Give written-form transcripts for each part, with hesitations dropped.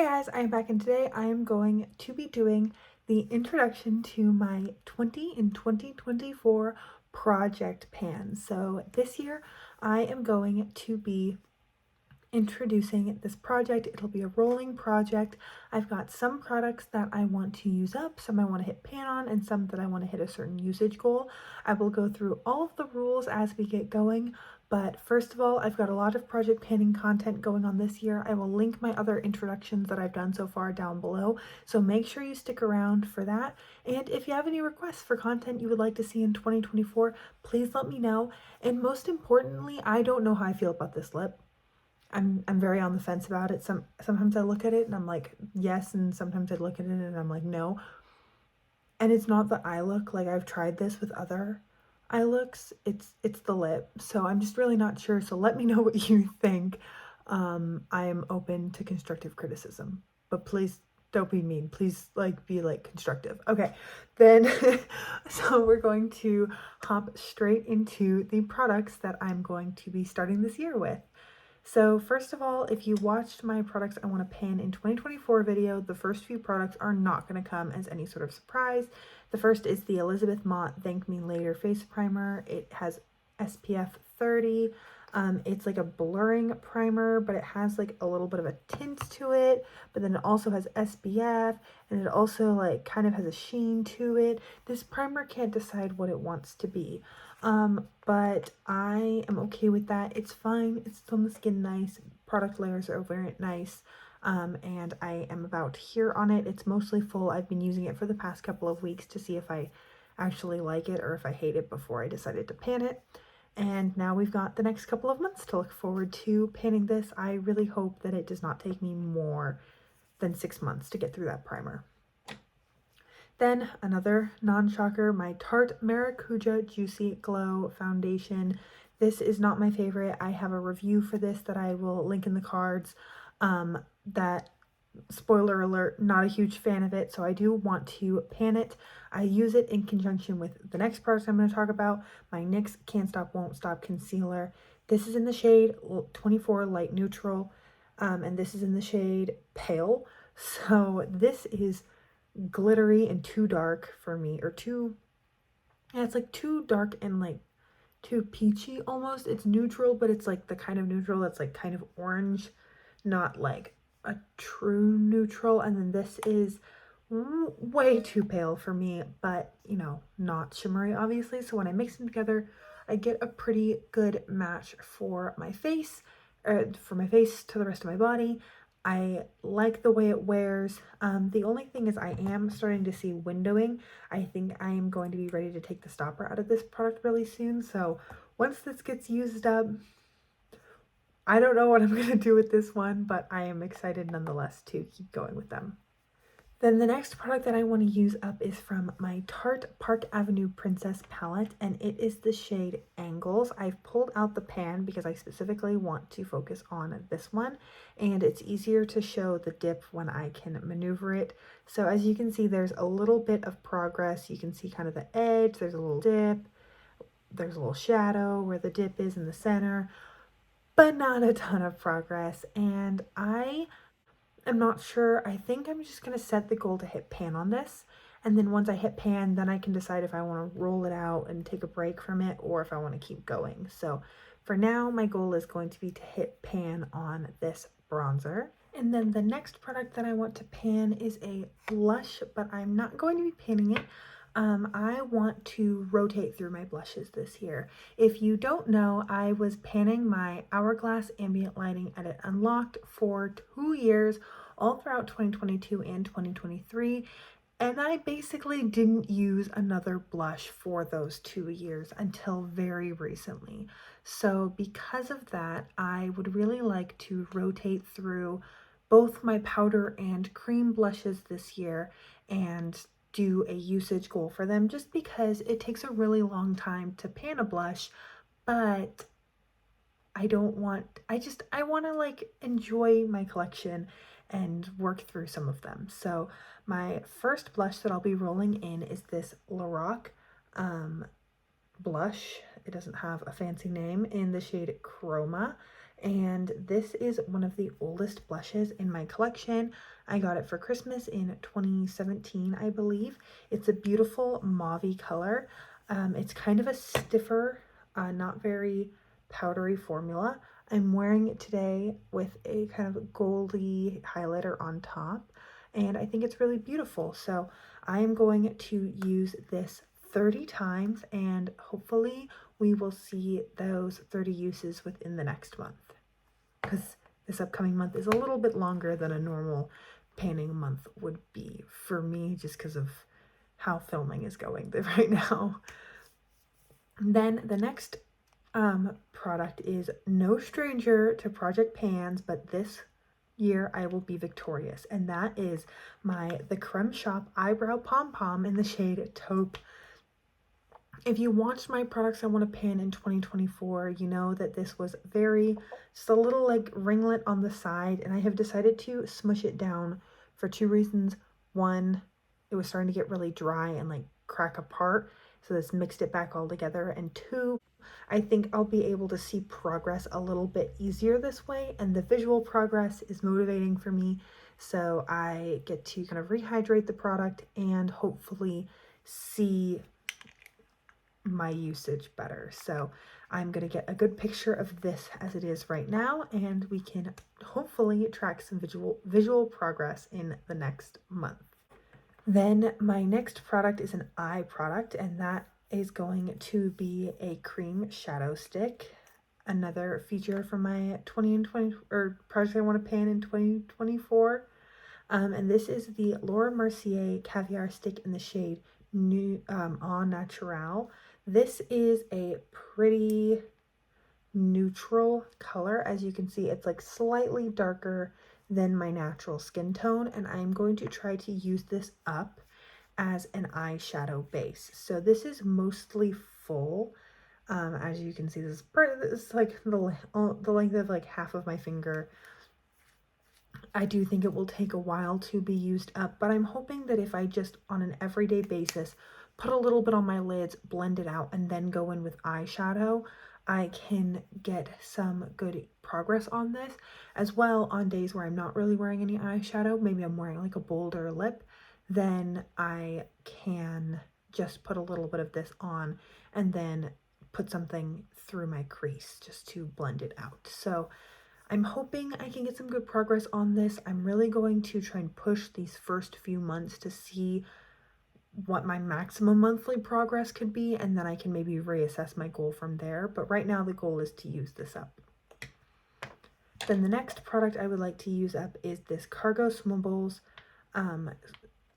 Hi guys, I am back and today I am going to be doing the introduction to my 20 in 2024 project pan. So this year I am going to be introducing this project. It'll be a rolling project. I've got some products that I want to use up, some I want to hit pan on, and some that I want to hit a certain usage goal. I will go through all of the rules as we get going, but first of all, I've got a lot of project panning content going on this year. I will link my other introductions that I've done so far down below, so make sure you stick around for that. And if you have any requests for content you would like to see in 2024, please let me know. And most importantly, I don't know how I feel about this lip. I'm very on the fence about it. Sometimes I look at it and I'm like, yes, and sometimes I look at it and I'm like, no. And it's not the eye look. Like, I've tried this with other eye looks. It's the lip. So I'm just really not sure. So let me know what you think. I am open to constructive criticism, but please don't be mean. Please be constructive. Okay, then so we're going to hop straight into the products that I'm going to be starting this year with. So first of all, if you watched my products I want to pan in 2024 video, the first few products are not going to come as any sort of surprise. The first is the Elizabeth Mott Thank Me Later Face Primer. It has SPF 30. It's like a blurring primer, but it has like a little bit of a tint to it, but then it also has SPF, and it also kind of has a sheen to it. This primer can't decide what it wants to be. But I am okay with that. It's fine. It's on the skin nice. Product layers are very nice. And I am about here on it. It's mostly full. I've been using it for the past couple of weeks to see if I actually like it or if I hate it before I decided to pan it. And now we've got the next couple of months to look forward to panning this. I really hope that it does not take me more than 6 months to get through that primer. Then another non-shocker, my Tarte Maracuja Juicy Glow Foundation. This is not my favorite. I have a review for this that I will link in the cards. That, spoiler alert, not a huge fan of it, so I do want to pan it. I use it in conjunction with the next product I'm going to talk about, my NYX Can't Stop Won't Stop Concealer. This is in the shade 24 Light Neutral, and this is in the shade Pale. So this is glittery and too dark for me, or it's like too dark and too peachy almost. It's neutral, but it's like the kind of neutral that's like kind of orange, not like a true neutral. And then this is way too pale for me, but not shimmery obviously. So when I mix them together, I get a pretty good match for my face, to the rest of my body. I like the way it wears. The only thing is I am starting to see windowing. I think I am going to be ready to take the stopper out of this product really soon. So once this gets used up, I don't know what I'm going to do with this one, but I am excited nonetheless to keep going with them. Then the next product that I want to use up is from my Tarte Park Avenue Princess palette, and it is the shade Angles. I've pulled out the pan because I specifically want to focus on this one, and it's easier to show the dip when I can maneuver it. So as you can see, there's a little bit of progress. You can see kind of the edge, there's a little dip, there's a little shadow where the dip is in the center, but not a ton of progress. And I'm not sure. I think I'm just going to set the goal to hit pan on this. And then once I hit pan, then I can decide if I want to roll it out and take a break from it or if I want to keep going. So for now, my goal is going to be to hit pan on this bronzer. And then the next product that I want to pan is a blush, but I'm not going to be panning it. I want to rotate through my blushes this year. If you don't know, I was panning my Hourglass Ambient Lighting Edit Unlocked for 2 years, all throughout 2022 and 2023. And I basically didn't use another blush for those 2 years until very recently. So because of that, I would really like to rotate through both my powder and cream blushes this year and do a usage goal for them, just because it takes a really long time to pan a blush, but I want to enjoy my collection and work through some of them. So my first blush that I'll be rolling in is this Lorac blush. It doesn't have a fancy name, in the shade Chroma. and this is one of the oldest blushes in my collection. I got it for Christmas in 2017, I believe. It's a beautiful mauve color. It's kind of a stiffer, not very powdery formula. I'm wearing it today with a kind of goldy highlighter on top, and I think it's really beautiful. So I am going to use this 30 times, and hopefully we will see those 30 uses within the next month, because this upcoming month is a little bit longer than a normal panning month would be for me, just because of how filming is going right now. Then the next product is no stranger to Project Pans, but this year I will be victorious, and that is the Creme Shop Eyebrow Pom Pom in the shade Taupe. If you watched my products I want to pan in 2024, you know that this was just a little like ringlet on the side, and I have decided to smush it down for two reasons. One, it was starting to get really dry and like crack apart, so this mixed it back all together. And two, I think I'll be able to see progress a little bit easier this way, and the visual progress is motivating for me, so I get to kind of rehydrate the product and hopefully see my usage better. So I'm going to get a good picture of this as it is right now, and we can hopefully track some visual progress in the next month. Then my next product is an eye product, and that is going to be a cream shadow stick. Another feature from my 20 or project I want to pan in 2024. And this is the Laura Mercier Caviar Stick in the shade Au Naturel. This is a pretty neutral color. As you can see, it's like slightly darker than my natural skin tone, and I'm going to try to use this up as an eyeshadow base. So this is mostly full. As you can see, this is like the length of like half of my finger. I do think it will take a while to be used up, but I'm hoping that if I just on an everyday basis put a little bit on my lids, blend it out, and then go in with eyeshadow, I can get some good progress on this. As well, on days where I'm not really wearing any eyeshadow, maybe I'm wearing like a bolder lip, then I can just put a little bit of this on and then put something through my crease just to blend it out. So I'm hoping I can get some good progress on this. I'm really going to try and push these first few months to see what my maximum monthly progress could be, and then I can maybe reassess my goal from there. But right now the goal is to use this up. Then the next product I would like to use up is this Cargo Swimbles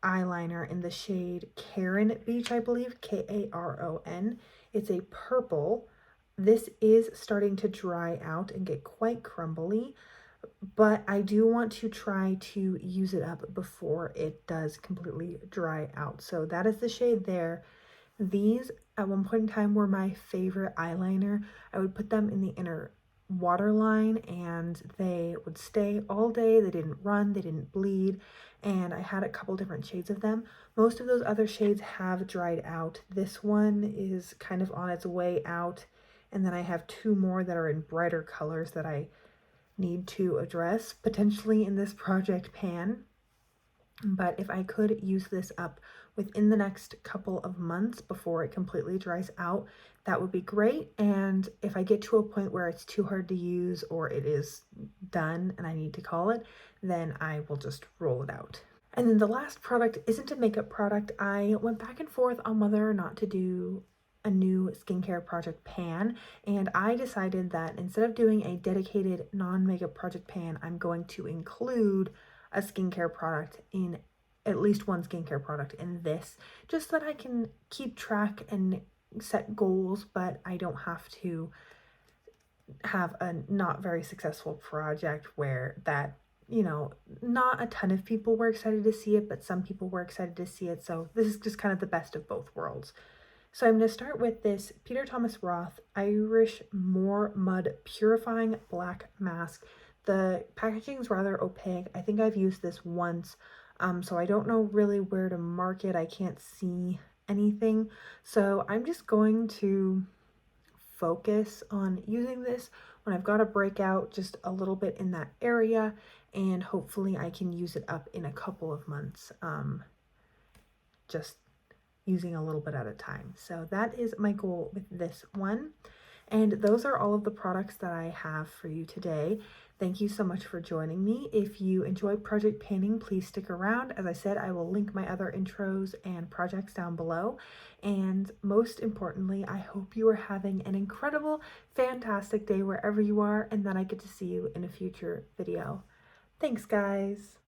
eyeliner in the shade Karen Beach, I believe, Karon. It's a purple. This is starting to dry out and get quite crumbly, but I do want to try to use it up before it does completely dry out. So that is the shade there. These at one point in time were my favorite eyeliner. I would put them in the inner waterline and they would stay all day. They didn't run, they didn't bleed, and I had a couple different shades of them. Most of those other shades have dried out. This one is kind of on its way out, and then I have two more that are in brighter colors that I need to address potentially in this project pan. But if I could use this up within the next couple of months before it completely dries out, that would be great. And if I get to a point where it's too hard to use or it is done and I need to call it, then I will just roll it out. And then the last product isn't a makeup product. I went back and forth on whether or not to do a new skincare project pan, and I decided that instead of doing a dedicated non-makeup project pan, I'm going to include a skincare product in at least one skincare product in this, just so that I can keep track and set goals, but I don't have to have a not very successful project where that, you know, not a ton of people were excited to see it, but some people were excited to see it. So this is just kind of the best of both worlds. So I'm going to start with this Peter Thomas Roth Irish Moor Mud Purifying Black Mask. The packaging is rather opaque. I think I've used this once, so I don't know really where to mark it. I can't see anything. So I'm just going to focus on using this when I've got to break out just a little bit in that area, and hopefully I can use it up in a couple of months, just using a little bit at a time. So that is my goal with this one. And those are all of the products that I have for you today. Thank you so much for joining me. If you enjoy project panning, please stick around. As I said, I will link my other intros and projects down below. And most importantly, I hope you are having an incredible, fantastic day wherever you are, and that I get to see you in a future video. Thanks, guys.